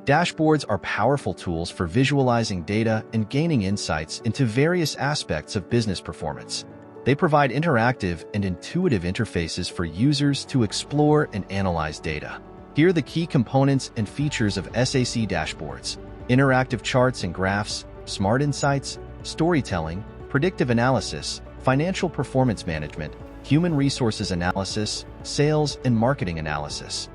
Dashboards are powerful tools for visualizing data and gaining insights into various aspects of business performance. They provide interactive and intuitive interfaces for users to explore and analyze data. Here are the key components and features of SAC dashboards: interactive charts and graphs, smart insights, storytelling, predictive analysis, financial performance management, human resources analysis, sales and marketing analysis.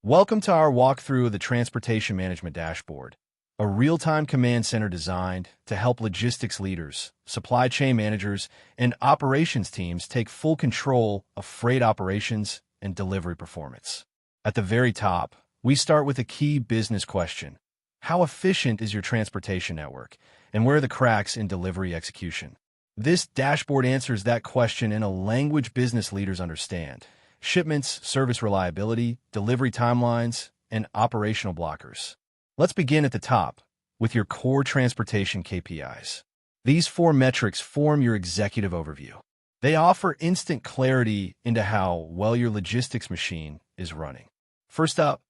Welcome to our walkthrough of the Transportation Management Dashboard, a real-time command center designed to help logistics leaders, supply chain managers, and operations teams take full control of freight operations and delivery performance. At the very top, we start with a key business question: how efficient is your transportation network, and where are the cracks in delivery execution? This dashboard answers that question in a language business leaders understand: shipments, service reliability, delivery timelines, and operational blockers. Let's begin at the top with your core transportation KPIs. These 4 metrics form your executive overview. They offer instant clarity into how well your logistics machine is running. First up,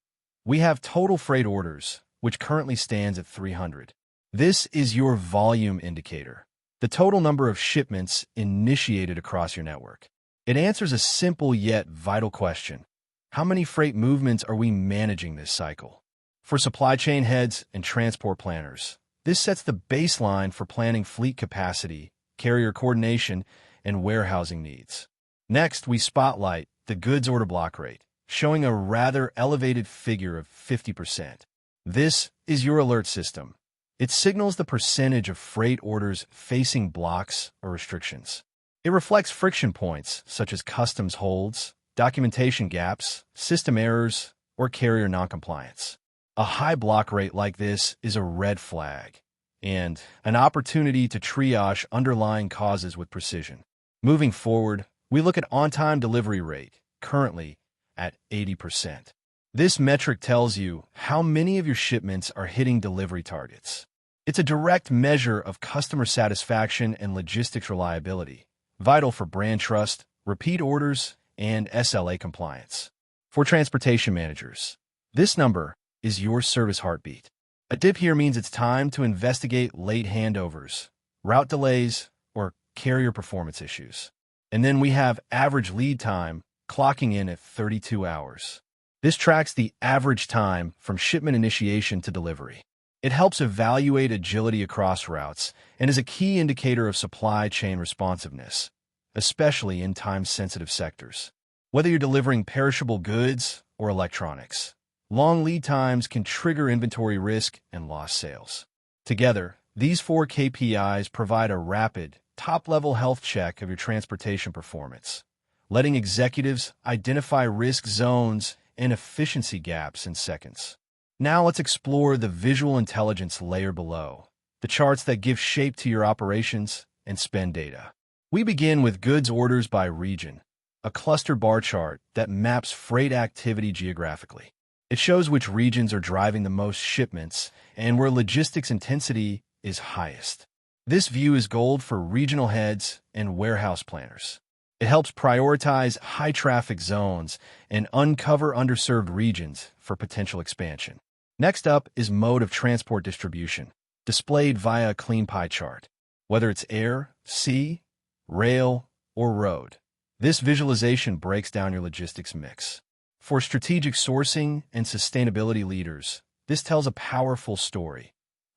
we have total freight orders, which currently stands at 300. This is your volume indicator, the total number of shipments initiated across your network. It answers a simple yet vital question: how many freight movements are we managing this cycle? For supply chain heads and transport planners, this sets the baseline for planning fleet capacity, carrier coordination, and warehousing needs. Next, we spotlight the goods order block rate, showing a rather elevated figure of 50%. This is your alert system. It signals the percentage of freight orders facing blocks or restrictions. It reflects friction points such as customs holds, documentation gaps, system errors, or carrier noncompliance. A high block rate like this is a red flag and an opportunity to triage underlying causes with precision. Moving forward, we look at on-time delivery rate, currently at 80%. This metric tells you how many of your shipments are hitting delivery targets. It's a direct measure of customer satisfaction and logistics reliability, vital for brand trust, repeat orders, and SLA compliance. For transportation managers, this number is your service heartbeat. A dip here means it's time to investigate late handovers, route delays, or carrier performance issues. And then we have average lead time clocking in at 32 hours. This tracks the average time from shipment initiation to delivery. It helps evaluate agility across routes and is a key indicator of supply chain responsiveness, especially in time-sensitive sectors. Whether you're delivering perishable goods or electronics, long lead times can trigger inventory risk and lost sales. Together, these 4 KPIs provide a rapid, top-level health check of your transportation performance, letting executives identify risk zones and efficiency gaps in seconds. Now let's explore the visual intelligence layer below, the charts that give shape to your operations and spend data. We begin with goods orders by region, a cluster bar chart that maps freight activity geographically. It shows which regions are driving the most shipments and where logistics intensity is highest. This view is gold for regional heads and warehouse planners. It helps prioritize high-traffic zones and uncover underserved regions for potential expansion. Next up is mode of transport distribution, displayed via a clean pie chart. Whether it's air, sea, rail, or road, this visualization breaks down your logistics mix. For strategic sourcing and sustainability leaders, this tells a powerful story.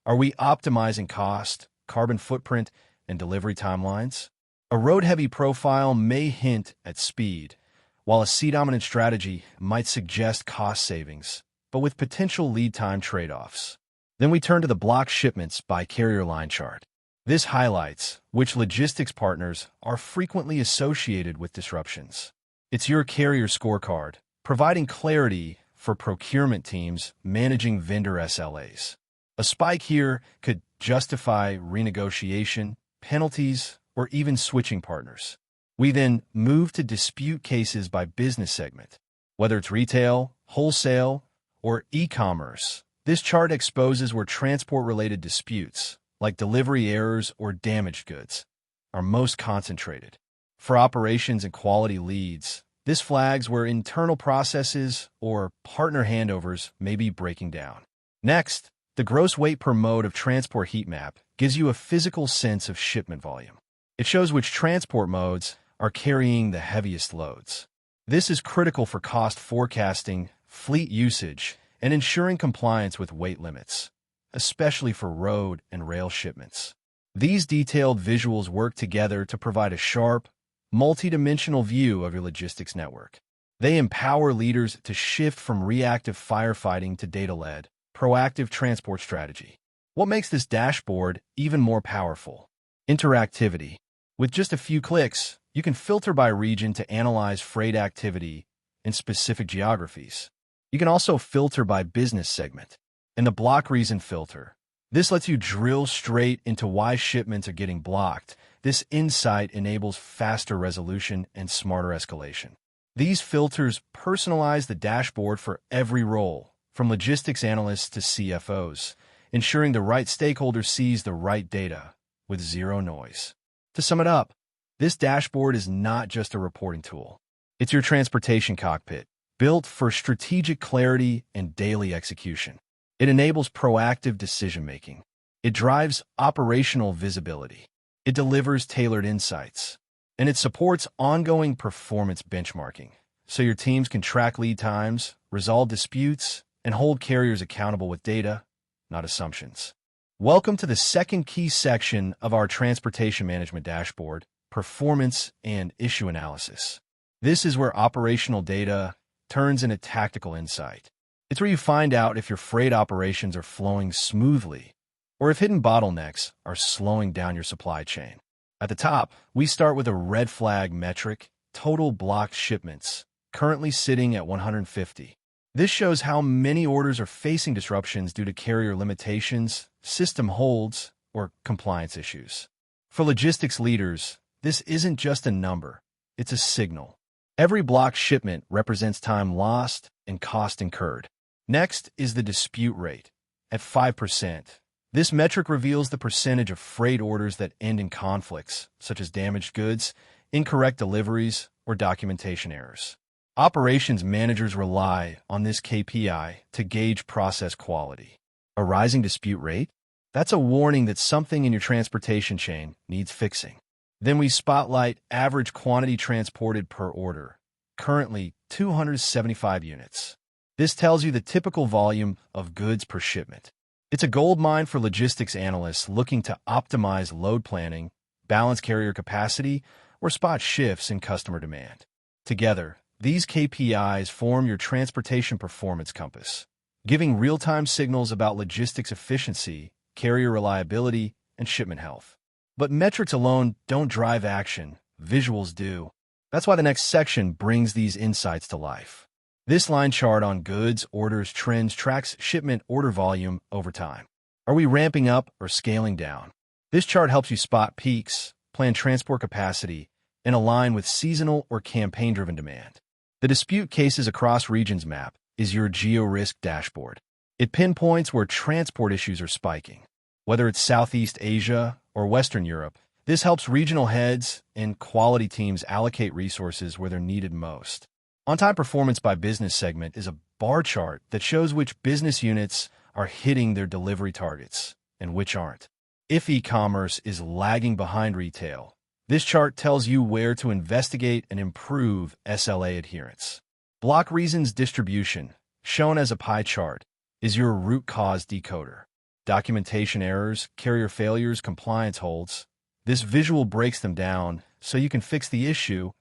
Are we optimizing cost, carbon footprint, and delivery timelines? A road-heavy profile may hint at speed, while a sea-dominant strategy might suggest cost savings, but with potential lead time trade-offs. Then we turn to the block shipments by carrier line chart. This highlights which logistics partners are frequently associated with disruptions. It's your carrier scorecard, providing clarity for procurement teams managing vendor SLAs. A spike here could justify renegotiation, penalties, or even switching partners. We then move to dispute cases by business segment. Whether it's retail, wholesale, or e-commerce, this chart exposes where transport-related disputes, like delivery errors or damaged goods, are most concentrated. For operations and quality leads, this flags where internal processes or partner handovers may be breaking down. Next, the gross weight per mode of transport heat map gives you a physical sense of shipment volume. It shows which transport modes are carrying the heaviest loads. This is critical for cost forecasting, fleet usage, and ensuring compliance with weight limits, especially for road and rail shipments. These detailed visuals work together to provide a sharp, multi-dimensional view of your logistics network. They empower leaders to shift from reactive firefighting to data-led, proactive transport strategy. What makes this dashboard even more powerful? Interactivity. With just a few clicks, you can filter by region to analyze freight activity in specific geographies. You can also filter by business segment. And the block reason filter. This lets you drill straight into why shipments are getting blocked. This insight enables faster resolution and smarter escalation. These filters personalize the dashboard for every role, from logistics analysts to CFOs, ensuring the right stakeholder sees the right data with zero noise. To sum it up, this dashboard is not just a reporting tool. It's your transportation cockpit, built for strategic clarity and daily execution. It enables proactive decision-making. It drives operational visibility. It delivers tailored insights. And it supports ongoing performance benchmarking, so your teams can track lead times, resolve disputes, and hold carriers accountable with data, not assumptions. Welcome to the second key section of our transportation management dashboard, performance and issue analysis. This is where operational data turns into tactical insight. It's where you find out if your freight operations are flowing smoothly or if hidden bottlenecks are slowing down your supply chain. At the top, we start with a red flag metric, total blocked shipments, currently sitting at 150. This shows how many orders are facing disruptions due to carrier limitations, system holds, or compliance issues. For logistics leaders, this isn't just a number, it's a signal. Every blocked shipment represents time lost and cost incurred. Next is the dispute rate. At 5%, this metric reveals the percentage of freight orders that end in conflicts, such as damaged goods, incorrect deliveries, or documentation errors. Operations managers rely on this KPI to gauge process quality. A rising dispute rate? That's a warning that something in your transportation chain needs fixing. Then we spotlight average quantity transported per order, currently 275 units. This tells you the typical volume of goods per shipment. It's a gold mine for logistics analysts looking to optimize load planning, balance carrier capacity, or spot shifts in customer demand. Together, these KPIs form your transportation performance compass, giving real-time signals about logistics efficiency, carrier reliability, and shipment health. But metrics alone don't drive action, visuals do. That's why the next section brings these insights to life. This line chart on goods, orders, trends tracks shipment order volume over time. Are we ramping up or scaling down? This chart helps you spot peaks, plan transport capacity, and align with seasonal or campaign-driven demand. The dispute cases across regions map is your geo-risk dashboard. It pinpoints where transport issues are spiking. Whether it's Southeast Asia or Western Europe, this helps regional heads and quality teams allocate resources where they're needed most. On-time performance by business segment is a bar chart that shows which business units are hitting their delivery targets and which aren't. If e-commerce is lagging behind retail, this chart tells you where to investigate and improve SLA adherence. Block reasons distribution, shown as a pie chart, is your root cause decoder. Documentation errors, carrier failures, compliance holds. This visual breaks them down so you can fix the issue,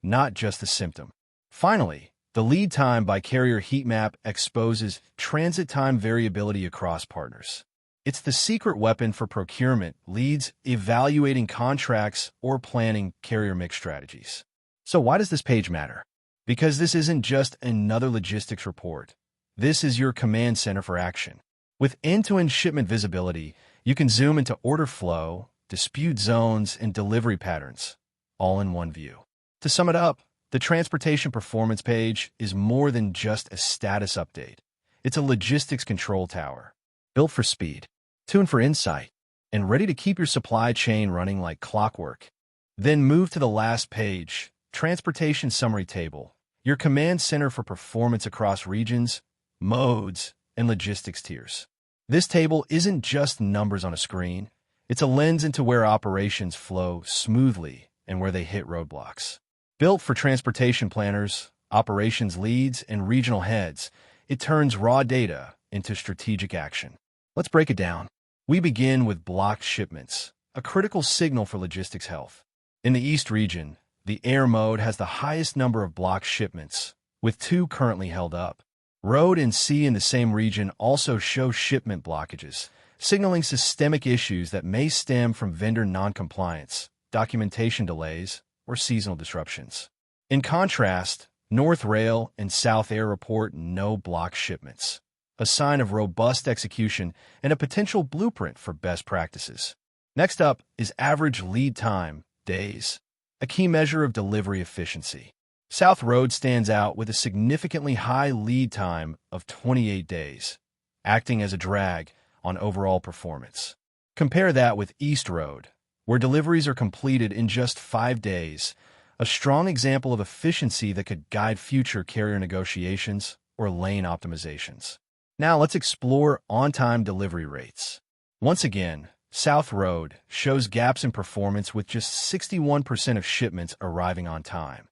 not just the symptom. Finally, the lead time by carrier heat map exposes transit time variability across partners. It's the secret weapon for procurement leads evaluating contracts or planning carrier mix strategies. So why does this page matter? Because this isn't just another logistics report. This is your command center for action. With end-to-end shipment visibility, you can zoom into order flow, dispute zones, and delivery patterns, all in one view. To sum it up, the transportation performance page is more than just a status update. It's a logistics control tower, built for speed, tuned for insight, and ready to keep your supply chain running like clockwork. Then move to the last page, Transportation Summary Table, your command center for performance across regions, modes, and logistics tiers. This table isn't just numbers on a screen. It's a lens into where operations flow smoothly and where they hit roadblocks. Built for transportation planners, operations leads, and regional heads, it turns raw data into strategic action. Let's break it down. We begin with blocked shipments, a critical signal for logistics health. In the East region, the air mode has the highest number of blocked shipments, with 2 currently held up. Road and sea in the same region also show shipment blockages, signaling systemic issues that may stem from vendor non-compliance, documentation delays, or seasonal disruptions. In contrast, North Rail and South Air report no blocked shipments, a sign of robust execution and a potential blueprint for best practices. Next up is average lead time, days, a key measure of delivery efficiency. South Road stands out with a significantly high lead time of 28 days, acting as a drag on overall performance. Compare that with East Road, where deliveries are completed in just 5 days, a strong example of efficiency that could guide future carrier negotiations or lane optimizations. Now let's explore on-time delivery rates. Once again, South Road shows gaps in performance with just 61% of shipments arriving on time,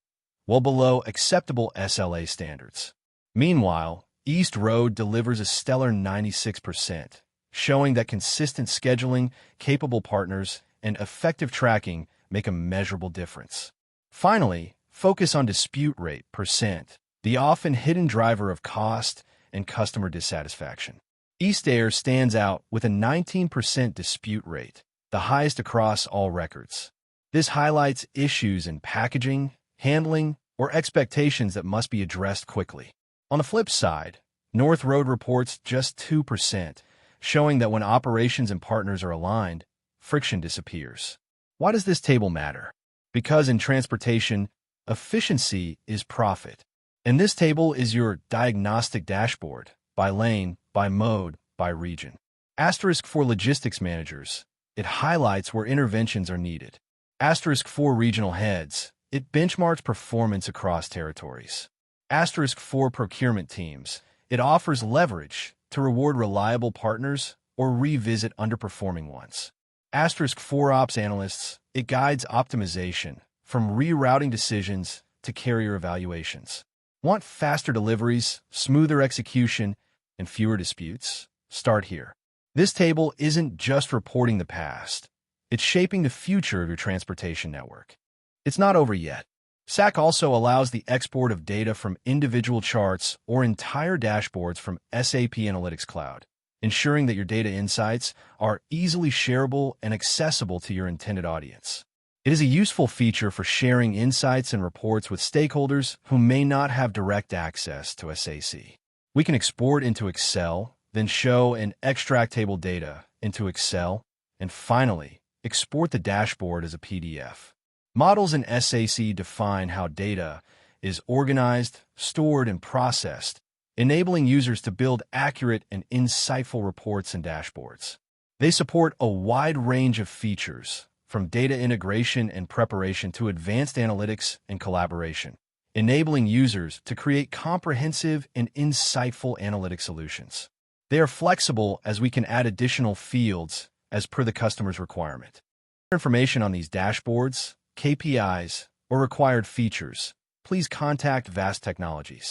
well below acceptable SLA standards. Meanwhile, East Road delivers a stellar 96%, showing that consistent scheduling, capable partners, and effective tracking make a measurable difference. Finally, focus on dispute rate %, the often hidden driver of cost and customer dissatisfaction. East Air stands out with a 19% dispute rate, the highest across all records. This highlights issues in packaging, handling, or expectations that must be addressed quickly. On the flip side, North Road reports just 2%, showing that when operations and partners are aligned, friction disappears. Why does this table matter? Because in transportation, efficiency is profit. And this table is your diagnostic dashboard, by lane, by mode, by region. Asterisk for logistics managers, it highlights where interventions are needed. Asterisk for regional heads, it benchmarks performance across territories. Asterisk for procurement teams, it offers leverage to reward reliable partners or revisit underperforming ones. Asterisk for ops analysts, it guides optimization from rerouting decisions to carrier evaluations. Want faster deliveries, smoother execution, and fewer disputes? Start here. This table isn't just reporting the past. It's shaping the future of your transportation network. It's not over yet. SAC also allows the export of data from individual charts or entire dashboards from SAP Analytics Cloud, ensuring that your data insights are easily shareable and accessible to your intended audience. It is a useful feature for sharing insights and reports with stakeholders who may not have direct access to SAC. We can export into Excel, then show and extract table data into Excel, and finally, export the dashboard as a PDF. Models in SAC define how data is organized, stored, and processed, enabling users to build accurate and insightful reports and dashboards. They support a wide range of features, from data integration and preparation to advanced analytics and collaboration, enabling users to create comprehensive and insightful analytic solutions. They are flexible as we can add additional fields as per the customer's requirement. For information on these dashboards, KPIs, or required features, please contact VASPP Technologies.